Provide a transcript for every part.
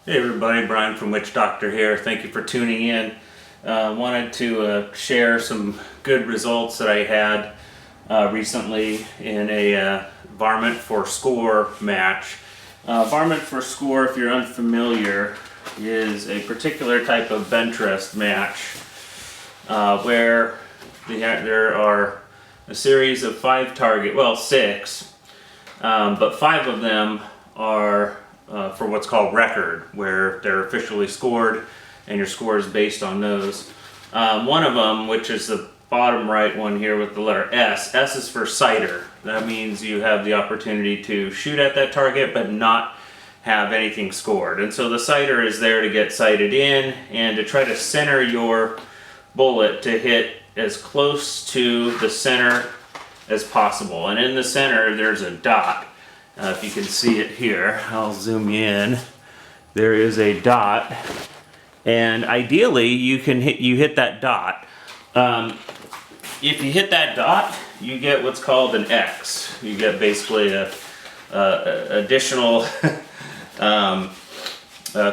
Hey everybody, Brian from Witch Doctor here. Thank you for tuning in. Wanted to share some good results that I had recently in a Varmint for Score match. Varmint for Score, if you're unfamiliar, is a particular type of bench rest match where there are a series of six, but five of them are for what's called record, where they're officially scored and your score is based on those. One of them, which is the bottom right one here with the letter S, S is for sighter. That means you have the opportunity to shoot at that target but not have anything scored. And so the sighter is there to get sighted in and to try to center your bullet to hit as close to the center as possible. And in the center there's a dot. If you can see it here, I'll zoom in. There is a dot, and ideally you hit that dot. If you hit that dot, you get what's called an X. You get basically a additional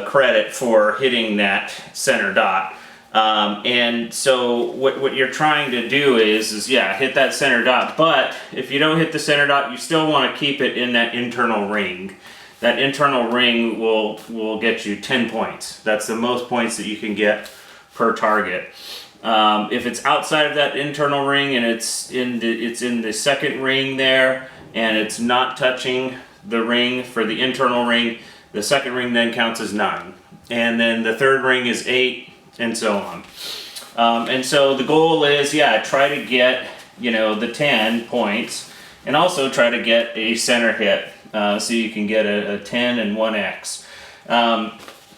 credit for hitting that center dot. And so what you're trying to do is hit that center dot, but if you don't hit the center dot, you still want to keep it in that internal ring. That internal ring will get you 10 points. That's the most points that you can get per target. If it's outside of that internal ring and it's in the second ring there and it's not touching the ring for the internal ring, the second ring then counts as 9. And then the third ring is 8. And so on. And so the goal is, try to get, the 10 points and also try to get a center hit so you can get a 10 and 1X.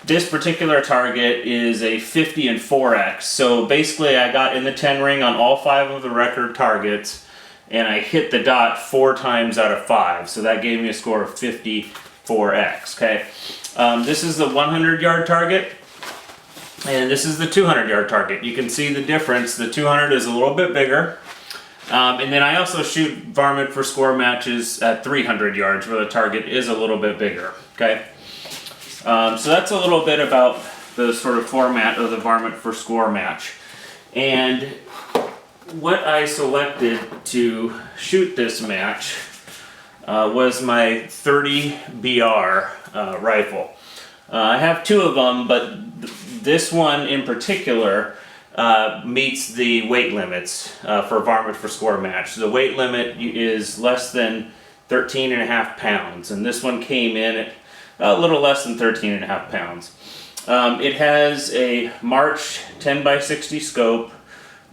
This particular target is a 50 and 4X. So basically I got in the 10 ring on all 5 of the record targets and I hit the dot 4 times out of 5. So that gave me a score of 54X. Okay. This is the 100-yard target. And this is the 200-yard target. You can see the difference. The 200 is a little bit bigger. And then I also shoot Varmint for Score matches at 300 yards where the target is a little bit bigger. Okay. So that's a little bit about the sort of format of the Varmint for Score match. And what I selected to shoot this match was my 30 BR rifle. I have 2 of them, but this one in particular meets the weight limits for Varmint for Score match. The weight limit is less than 13.5 pounds, and this one came in at a little less than 13.5 pounds. It has a March 10x60 scope,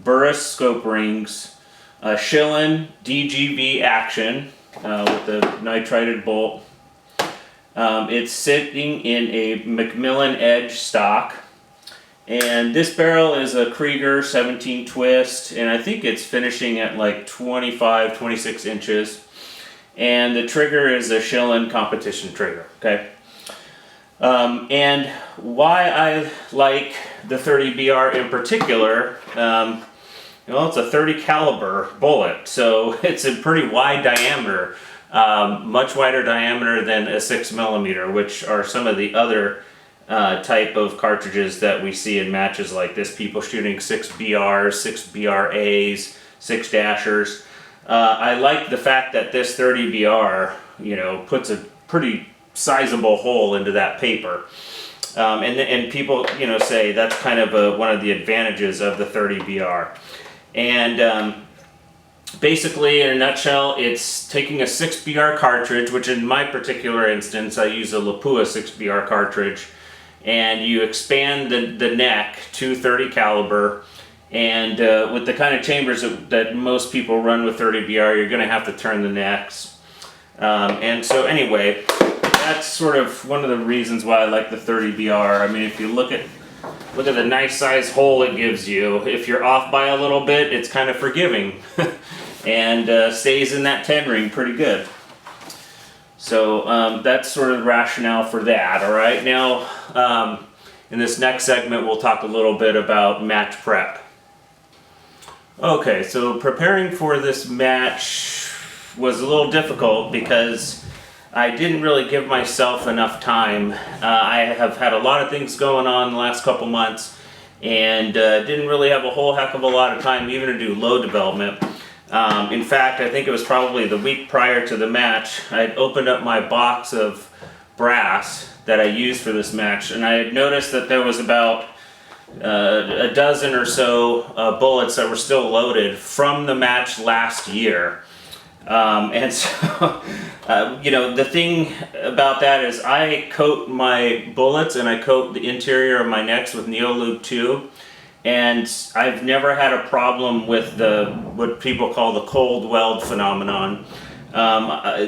Burris scope rings, a Schillen DGV action with the nitrided bolt. It's sitting in a Macmillan Edge stock, and this barrel is a Krieger 17 twist, and I think it's finishing at like 25-26 inches, and the trigger is a Schillen competition trigger. Okay. And why I like the 30 BR in particular, it's a 30 caliber bullet, so it's a pretty wide diameter. Much wider diameter than a 6mm, which are some of the other type of cartridges that we see in matches like this. People shooting 6 BRs, 6 BRAs, 6 dashers. I like the fact that this 30 BR, puts a pretty sizable hole into that paper. And people, say that's kind of one of the advantages of the 30 BR. And basically, in a nutshell, it's taking a 6BR cartridge, which in my particular instance, I use a Lapua 6BR cartridge, and you expand the neck to 30 caliber, and with the kind of chambers that most people run with 30 BR, you're going to have to turn the necks. And so anyway, that's sort of one of the reasons why I like the 30 BR. I mean, if you look at the nice size hole it gives you, if you're off by a little bit, it's kind of forgiving. And stays in that 10 ring pretty good. So that's sort of the rationale for that. Alright, now in this next segment we'll talk a little bit about match prep. Okay, so preparing for this match was a little difficult because I didn't really give myself enough time. I have had a lot of things going on the last couple months, and didn't really have a whole heck of a lot of time even to do load development. In fact, I think it was probably the week prior to the match, I had opened up my box of brass that I used for this match, and I had noticed that there was about a dozen or so bullets that were still loaded from the match last year. And so, you know, the thing about that is I coat my bullets and I coat the interior of my necks with Neolube 2, and I've never had a problem with what people call the cold weld phenomenon.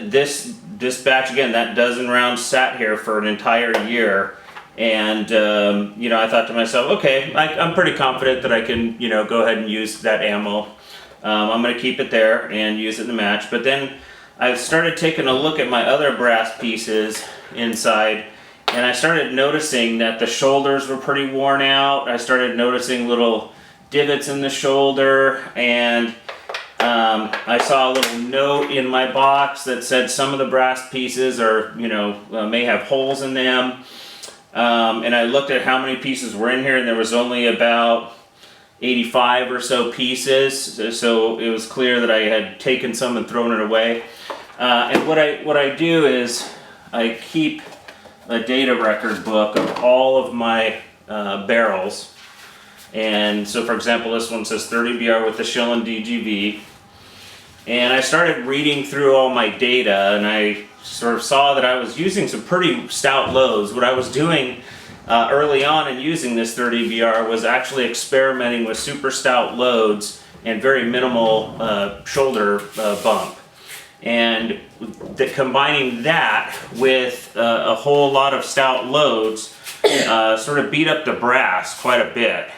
This batch, again, that dozen rounds sat here for an entire year, and you know, I thought to myself, okay, I'm pretty confident that I can, you know, go ahead and use that ammo. I'm going to keep it there and use it in the match. But then I started taking a look at my other brass pieces inside, and I started noticing that the shoulders were pretty worn out. I started noticing little divots in the shoulder, and I saw a little note in my box that said some of the brass pieces are, you know, may have holes in them. And I looked at how many pieces were in here, and there was only about 85 or so pieces, so it was clear that I had taken some and thrown it away. And what I do is I keep a data record book of all of my barrels. And so, for example, this one says 30 BR with the Schillen DGV. And I started reading through all my data, and I sort of saw that I was using some pretty stout loads. What I was doing early on in using this 30 BR was actually experimenting with super stout loads and very minimal shoulder bump. And combining that with a whole lot of stout loads sort of beat up the brass quite a bit.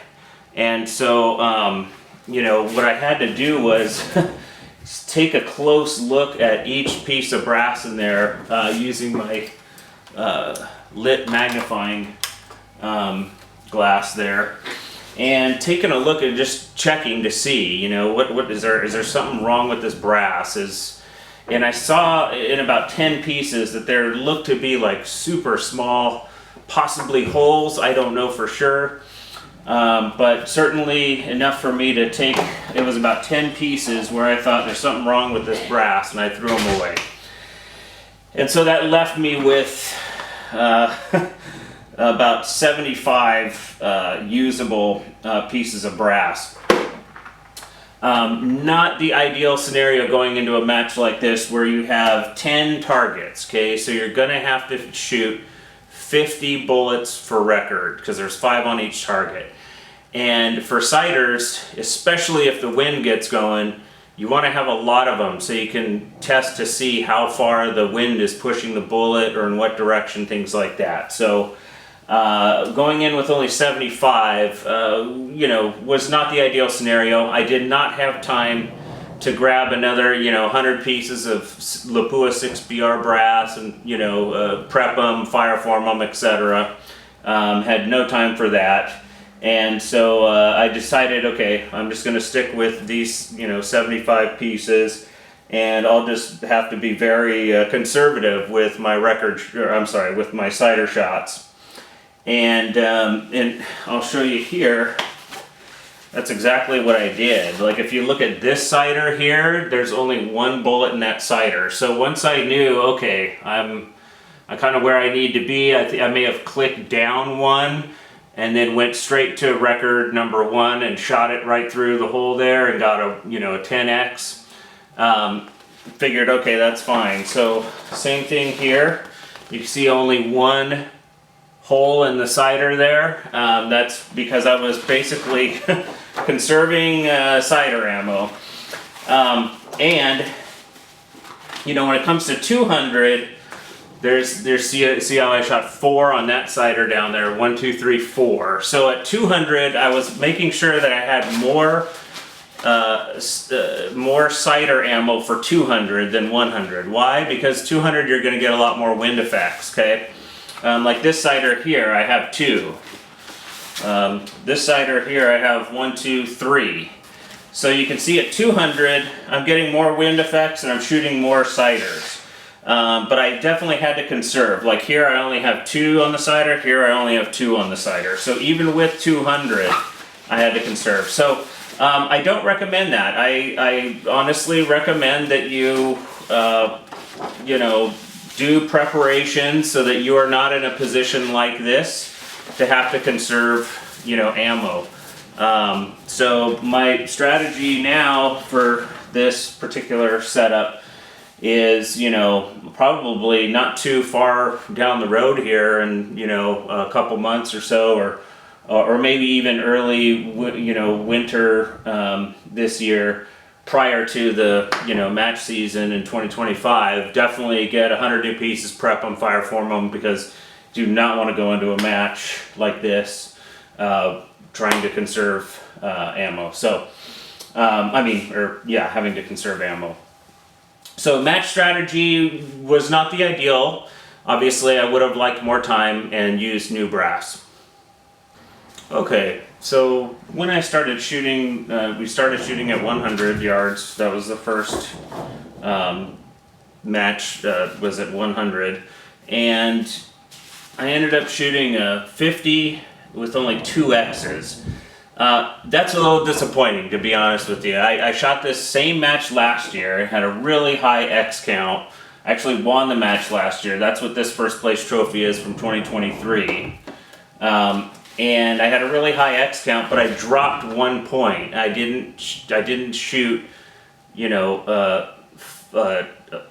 And so, you know, what I had to do was take a close look at each piece of brass in there using my lit magnifying glass there, and taking a look and just checking to see, you know, what is there something wrong with this brass? And I saw in about 10 pieces that there looked to be like super small, possibly holes. I don't know for sure. But certainly enough for me to take, it was about 10 pieces where I thought there's something wrong with this brass, and I threw them away. And so that left me with about 75 usable pieces of brass. Not the ideal scenario going into a match like this where you have 10 targets, okay? So you're gonna have to shoot 50 bullets for record, because there's 5 on each target. And for sighters, especially if the wind gets going, you want to have a lot of them so you can test to see how far the wind is pushing the bullet or in what direction, things like that. So going in with only 75, you know, was not the ideal scenario. I did not have time to grab another, you know, 100 pieces of Lapua 6BR brass and, you know, prep them, fire form them, etc. Had no time for that. And so I decided, okay, I'm just going to stick with these, you know, 75 pieces, and I'll just have to be very conservative with my with my sighter shots. And I'll show you here. That's exactly what I did. Like, if you look at this sighter here, there's only one bullet in that sighter. So once I knew, okay, I'm kind of where I need to be, I may have clicked down one and then went straight to record number 1 and shot it right through the hole there and got a, you know, a 10x. Figured, okay, that's fine. So same thing here. You can see only one hole in the sighter there. That's because I was basically conserving sighter ammo. And you know, when it comes to 200, see how I shot 4 on that sighter down there, 1, 2, 3, 4. So at 200, I was making sure that I had more sighter ammo for 200 than 100. Why? Because 200 you're going to get a lot more wind effects. Okay. Like this sighter here, I have 2. This sighter here, I have 1, 2, 3. So you can see at 200, I'm getting more wind effects and I'm shooting more sighters. But I definitely had to conserve. Like here I only have 2 on the cider, here I only have 2 on the cider. So even with 200, I had to conserve. So I don't recommend that. I honestly recommend that you, you know, do preparation so that you are not in a position like this to have to conserve, you know, ammo. So my strategy now for this particular setup is, you know, probably not too far down the road here, and you know, a couple months or so, or maybe even early, you know, winter this year, prior to the, you know, match season in 2025. Definitely get 100 new pieces, prep them, fire form them, because do not want to go into a match like this trying to conserve ammo. So having to conserve ammo. So match strategy was not the ideal. Obviously, I would have liked more time and used new brass. Okay, so when I started shooting, we started shooting at 100 yards. That was the first match, was at 100. And I ended up shooting a 50 with only 2 X's. That's a little disappointing, to be honest with you. I shot this same match last year, had a really high X count. I actually won the match last year. That's what this first place trophy is from 2023. And I had a really high X count, but I dropped 1 point. I didn't shoot, you know,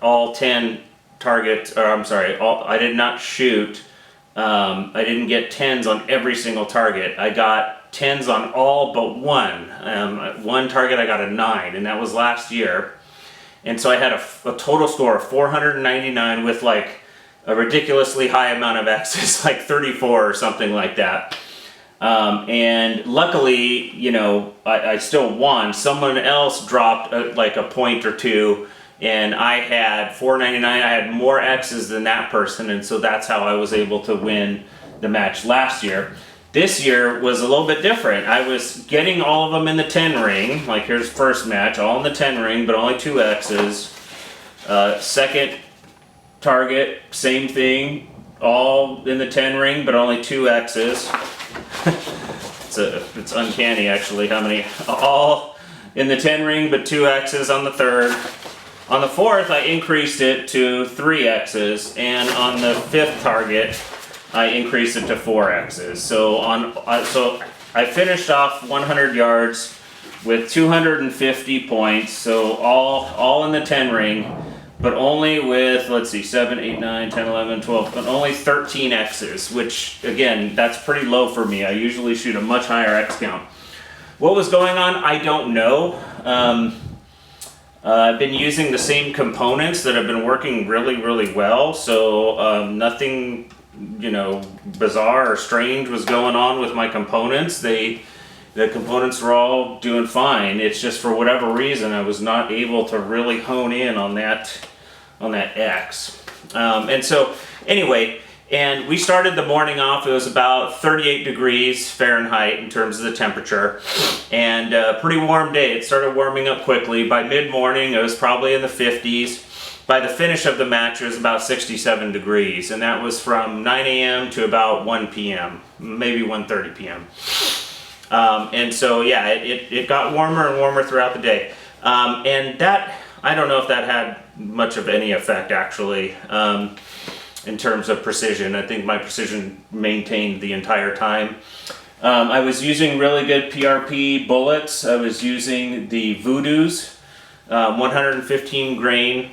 all 10 targets, or I'm sorry, I did not shoot, I didn't get 10s on every single target. I got 10s on all but one. One target I got a 9, and that was last year. And so I had a total score of 499 with like a ridiculously high amount of X's, like 34 or something like that. And luckily, you know, I still won. Someone else dropped like a point or 2, and I had 499. I had more X's than that person, and so that's how I was able to win the match last year. This year was a little bit different. I was getting all of them in the 10 ring. Like here's first match, all in the 10 ring, but only 2 X's. Second target, same thing, all in the 10 ring, but only 2 X's. It's uncanny actually how many, all in the 10 ring, but 2 X's on the third. On the fourth, I increased it to 3 X's, and on the 5th target, I increased it to 4 X's. So I finished off 100 yards with 250 points. So all in the 10 ring, but only with, let's see, 7, 8, 9, 10, 11, 12, but only 13 X's, which again, that's pretty low for me. I usually shoot a much higher X count. What was going on? I don't know. I've been using the same components that have been working really, really well. So nothing, you know, bizarre or strange was going on with my components. The components were all doing fine. It's just for whatever reason I was not able to really hone in on that X. And so anyway, and we started the morning off. It was about 38 degrees Fahrenheit in terms of the temperature, and a pretty warm day. It started warming up quickly. By mid-morning it was probably in the 50s. By the finish of the match, it was about 67 degrees, and that was from 9 a.m. to about 1 p.m., maybe 1:30 p.m. And so, yeah, it got warmer and warmer throughout the day. And that, I don't know if that had much of any effect, actually, in terms of precision. I think my precision maintained the entire time. I was using really good PRP bullets. I was using the Voodoos, 115 grain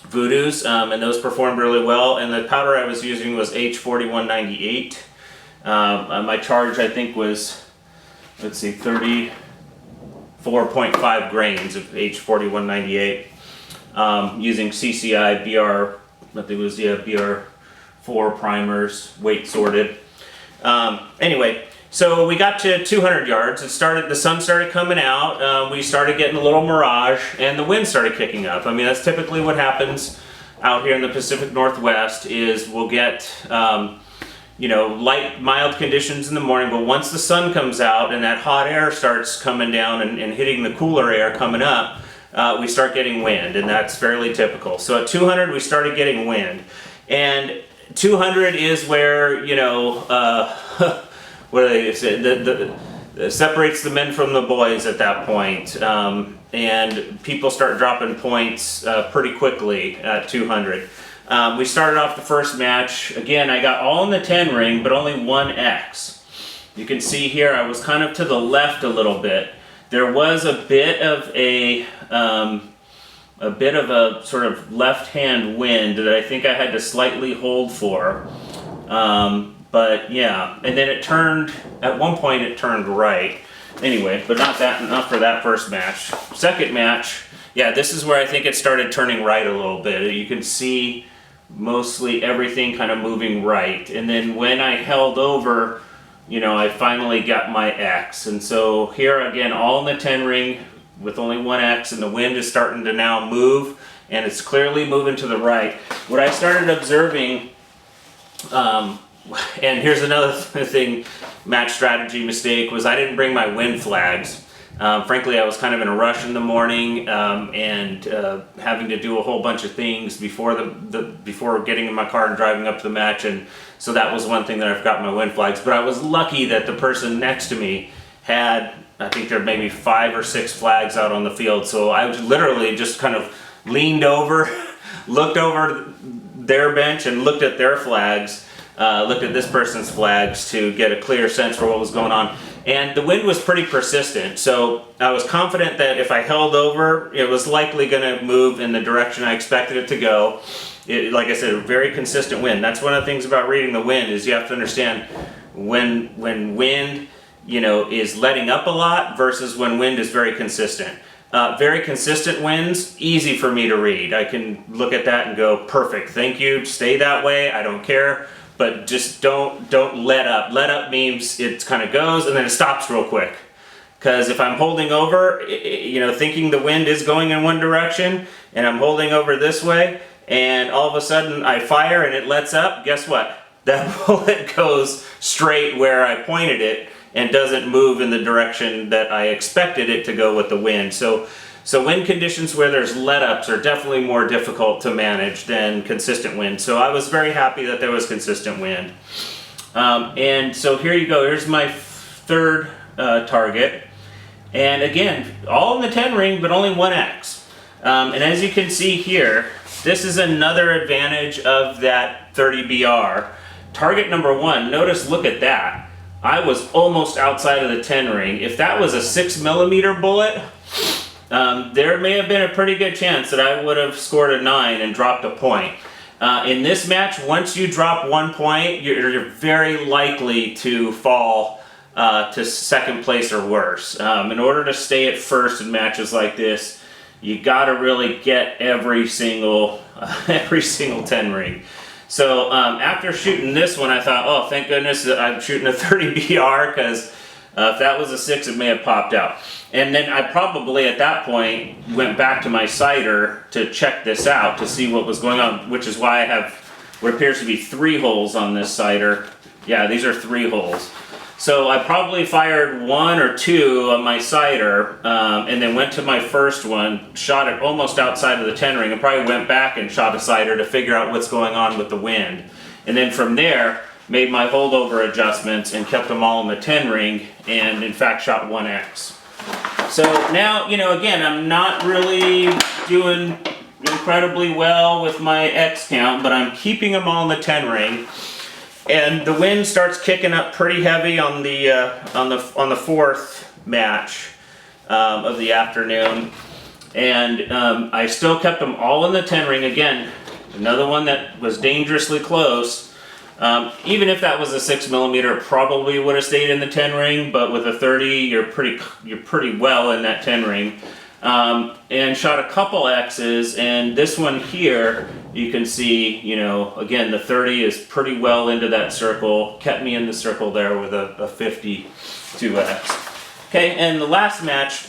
Voodoos, and those performed really well. And the powder I was using was H4198. My charge, I think, was, let's see, 34.5 grains of H4198, using CCI BR, I think it was, yeah, BR4 primers, weight sorted. Anyway, so we got to 200 yards. The sun started coming out. We started getting a little mirage, and the wind started kicking up. I mean, that's typically what happens out here in the Pacific Northwest. Is we'll get you know, light, mild conditions in the morning, but once the sun comes out and that hot air starts coming down and hitting the cooler air coming up, we start getting wind, and that's fairly typical. So at 200, we started getting wind. And 200 is where, you know, what do they say, separates the men from the boys at that point. And people start dropping points pretty quickly at 200. We started off the first match. Again, I got all in the 10 ring, but only 1 X. You can see here I was kind of to the left a little bit. There was a bit of a sort of left-hand wind that I think I had to slightly hold for. But yeah, and then it turned, at one point it turned right. Anyway, but not for that first match. Second match, yeah, this is where I think it started turning right a little bit. You can see mostly everything kind of moving right. And then when I held over, you know, I finally got my X. And so here again, all in the 10 ring with only 1 X, and the wind is starting to now move, and it's clearly moving to the right. What I started observing, and here's another thing, match strategy mistake, was I didn't bring my wind flags. Frankly, I was kind of in a rush in the morning and having to do a whole bunch of things before before getting in my car and driving up to the match, and so that was one thing that I forgot my wind flags. But I was lucky that the person next to me had, I think there were maybe 5 or 6 flags out on the field, so I was literally just kind of leaned over, looked over their bench and looked at their flags, looked at this person's flags to get a clear sense for what was going on. And the wind was pretty persistent, so I was confident that if I held over, it was likely going to move in the direction I expected it to go. Like I said, a very consistent wind. That's one of the things about reading the wind, is you have to understand when wind, you know, is letting up a lot versus when wind is very consistent. Very consistent winds, easy for me to read. I can look at that and go, perfect, thank you, stay that way, I don't care. But just don't let up. Let up means it kind of goes and then it stops real quick. Because if I'm holding over, you know, thinking the wind is going in one direction, and I'm holding over this way, and all of a sudden I fire and it lets up, guess what? That bullet goes straight where I pointed it and doesn't move in the direction that I expected it to go with the wind. So wind conditions where there's let-ups are definitely more difficult to manage than consistent wind. So I was very happy that there was consistent wind. And so here you go, here's my third target. And again, all in the 10 ring, but only 1 X. And as you can see here, this is another advantage of that 30 BR. Target number 1, notice, look at that. I was almost outside of the 10 ring. If that was a 6mm bullet, there may have been a pretty good chance that I would have scored a 9 and dropped a point. In this match, once you drop 1 point, you're very likely to fall to second place or worse. In order to stay at first in matches like this, you got to really get every single 10 ring. So after shooting this one, I thought, oh, thank goodness that I'm shooting a 30 BR, because if that was a 6, it may have popped out. And then I probably at that point went back to my sighter to check this out to see what was going on, which is why I have what appears to be 3 holes on this sighter. Yeah, these are 3 holes. So I probably fired 1 or 2 on my sighter, and then went to my first one, shot it almost outside of the 10 ring, and probably went back and shot a sighter to figure out what's going on with the wind. And then from there, made my holdover adjustments and kept them all in the 10 ring, and in fact shot 1 X. So now, you know, again, I'm not really doing incredibly well with my X count, but I'm keeping them all in the 10 ring. And the wind starts kicking up pretty heavy on the fourth match of the afternoon, and I still kept them all in the 10 ring. Again, another one that was dangerously close. Even if that was a 6mm, it probably would have stayed in the 10 ring. But with a 30, you're pretty well in that 10 ring. And shot a couple X's, and this one here, you can see, you know, again, the 30 is pretty well into that circle, kept me in the circle there with a 52X. Okay, and the last match,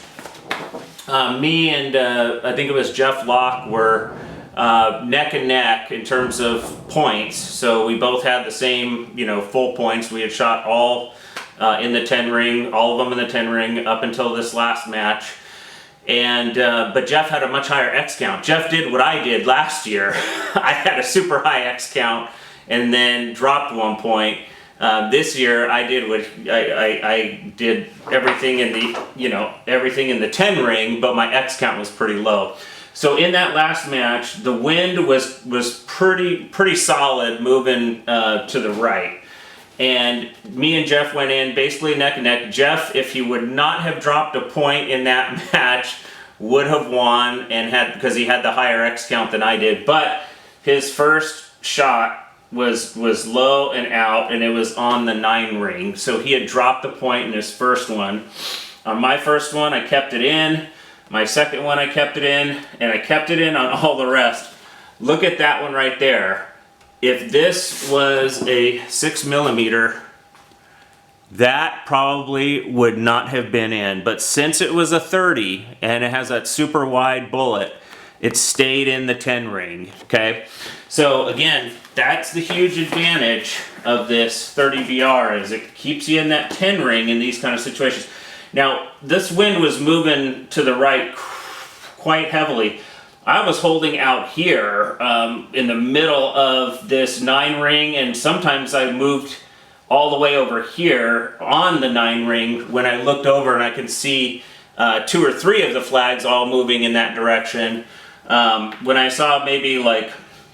me and I think it was Jeff Locke were neck and neck in terms of points. So we both had the same, you know, full points. We had shot all in the 10 ring, all of them in the 10 ring up until this last match. And but Jeff had a much higher X count. Jeff did what I did last year. I had a super high X count and then dropped 1 point. This year I did what I did everything in the everything in the 10 ring, but my X count was pretty low. So in that last match, the wind was pretty solid, moving to the right. And me and Jeff went in basically neck and neck. Jeff, if he would not have dropped a point in that match, would have won and because he had the higher X count than I did. But his first shot was low and out, and it was on the 9 ring. So he had dropped a point in his first one. On my first one, I kept it in. My second one, I kept it in, and I kept it in on all the rest. Look at that one right there. If this was a 6mm, that probably would not have been in. But since it was a 30 and it has that super wide bullet, it stayed in the 10 ring, okay? So again, that's the huge advantage of this 30 VR, is it keeps you in that 10 ring in these kind of situations. Now, this wind was moving to the right quite heavily. I was holding out here in the middle of this 9 ring, and sometimes I moved all the way over here on the 9 ring when I looked over and I could see 2 or 3 of the flags all moving in that direction. When I saw maybe like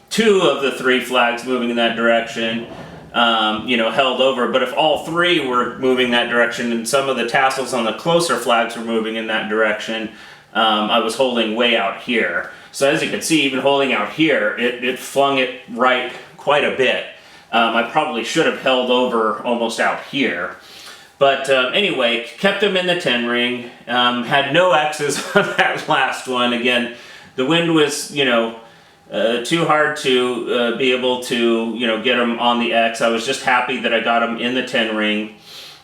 2 of the 3 flags moving in that direction, held over. But if all 3 were moving that direction and some of the tassels on the closer flags were moving in that direction, I was holding way out here. So as you can see, even holding out here, it flung it right quite a bit. I probably should have held over almost out here. But anyway, kept them in the 10 ring, had no X's on that last one. Again, the wind was, too hard to be able to, get them on the X. I was just happy that I got them in the 10 ring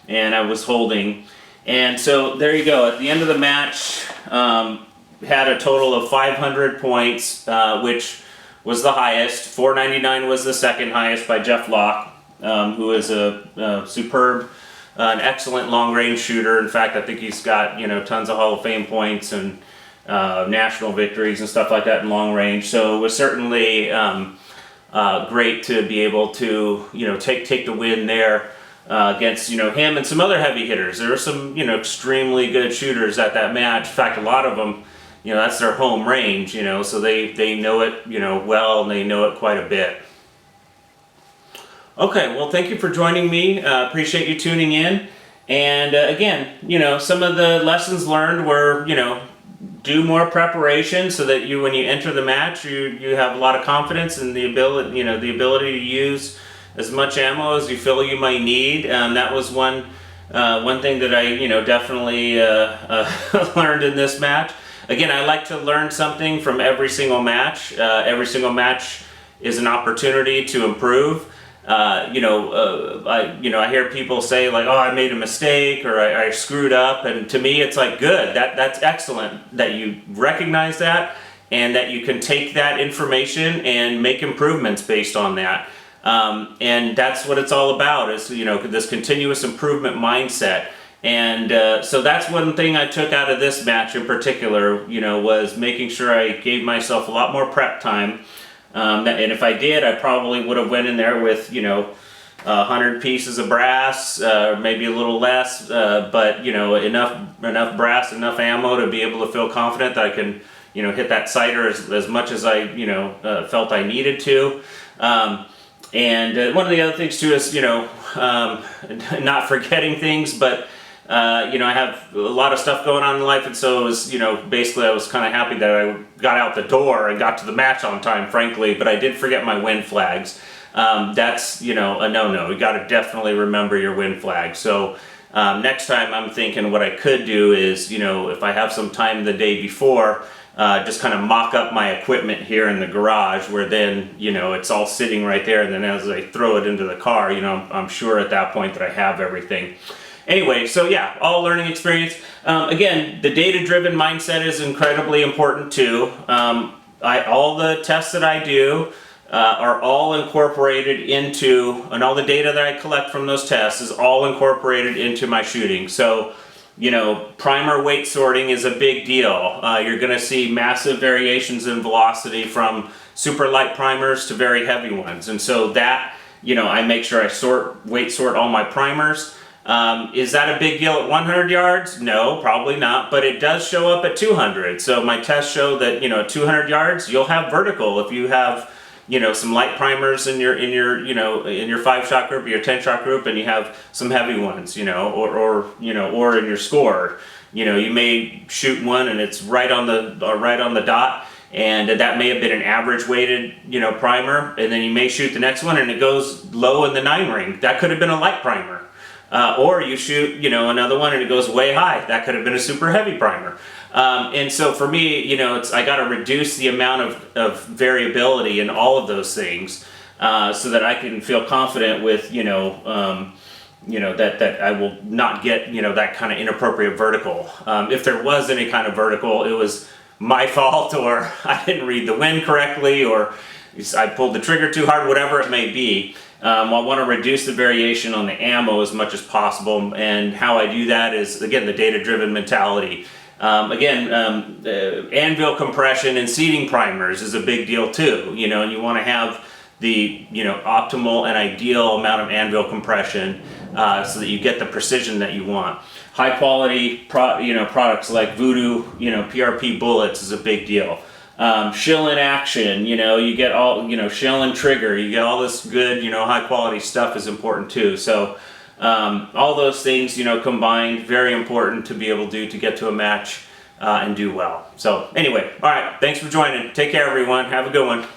and I was holding. And so there you go. At the end of the match, had a total of 500 points, which was the highest. 499 was the second highest by Jeff Locke, who is a superb, an excellent long-range shooter. In fact, I think he's got tons of Hall of Fame points and national victories and stuff like that in long range. So it was certainly great to be able to take the win there against him and some other heavy hitters. There were some extremely good shooters at that match. In fact, a lot of them. That's their home range, so they know it, well, and they know it quite a bit. Okay, well, thank you for joining me. Appreciate you tuning in. And again, some of the lessons learned were, do more preparation so that when you enter the match, you have a lot of confidence in the ability, the ability to use as much ammo as you feel you might need. That was one thing that I, definitely learned in this match. Again, I like to learn something from every single match. Every single match is an opportunity to improve. I hear people say like, "Oh, I made a mistake," or I screwed up," and to me, it's like, good. That's excellent that you recognize that and that you can take that information and make improvements based on that. And that's what it's all about. Is this continuous improvement mindset. And so that's one thing I took out of this match in particular, was making sure I gave myself a lot more prep time. And if I did, I probably would have went in there with, 100 pieces of brass, maybe a little less, but, enough brass, enough ammo to be able to feel confident that I can, hit that sighter as much as I, felt I needed to. And one of the other things too is, not forgetting things, but I have a lot of stuff going on in life, and so it was, basically I was kind of happy that I got out the door and got to the match on time, frankly, but I did forget my wind flags. That's, a no-no. You got to definitely remember your wind flags. So next time I'm thinking what I could do is, if I have some time the day before, just kind of mock up my equipment here in the garage, where then, it's all sitting right there, and then as I throw it into the car, I'm sure at that point that I have everything. Anyway, so yeah, all learning experience. Again, the data-driven mindset is incredibly important too. All the tests that I do are all incorporated into, and all the data that I collect from those tests is all incorporated into my shooting. So primer weight sorting is a big deal. You're going to see massive variations in velocity from super light primers to very heavy ones. And so that, I make sure I weight sort all my primers. Is that a big deal at 100 yards? No, probably not, but it does show up at 200. So my tests show that, at 200 yards, you'll have vertical if you have, some light primers in your 5-shot group or your 10-shot group, and you have some heavy ones, or in your score. You may shoot one and it's right on the dot, and that may have been an average weighted, primer, and then you may shoot the next one and it goes low in the 9 ring. That could have been a light primer. Or you shoot, another one and it goes way high. That could have been a super heavy primer. And so for me, I got to reduce the amount of variability in all of those things, so that I can feel confident with, that I will not get, that kind of inappropriate vertical. If there was any kind of vertical, it was my fault, or I didn't read the wind correctly, or I pulled the trigger too hard, whatever it may be. I want to reduce the variation on the ammo as much as possible, and how I do that is, again, the data-driven mentality. Anvil compression and seating primers is a big deal too, and you want to have the optimal and ideal amount of anvil compression, so that you get the precision that you want. High quality products like Voodoo, PRP bullets is a big deal. Shill in action, you get all, shill and trigger, you get all this good, high quality stuff is important too. So all those things, combined, very important to be able to get to a match and do well. So anyway, all right, thanks for joining. Take care, everyone. Have a good one.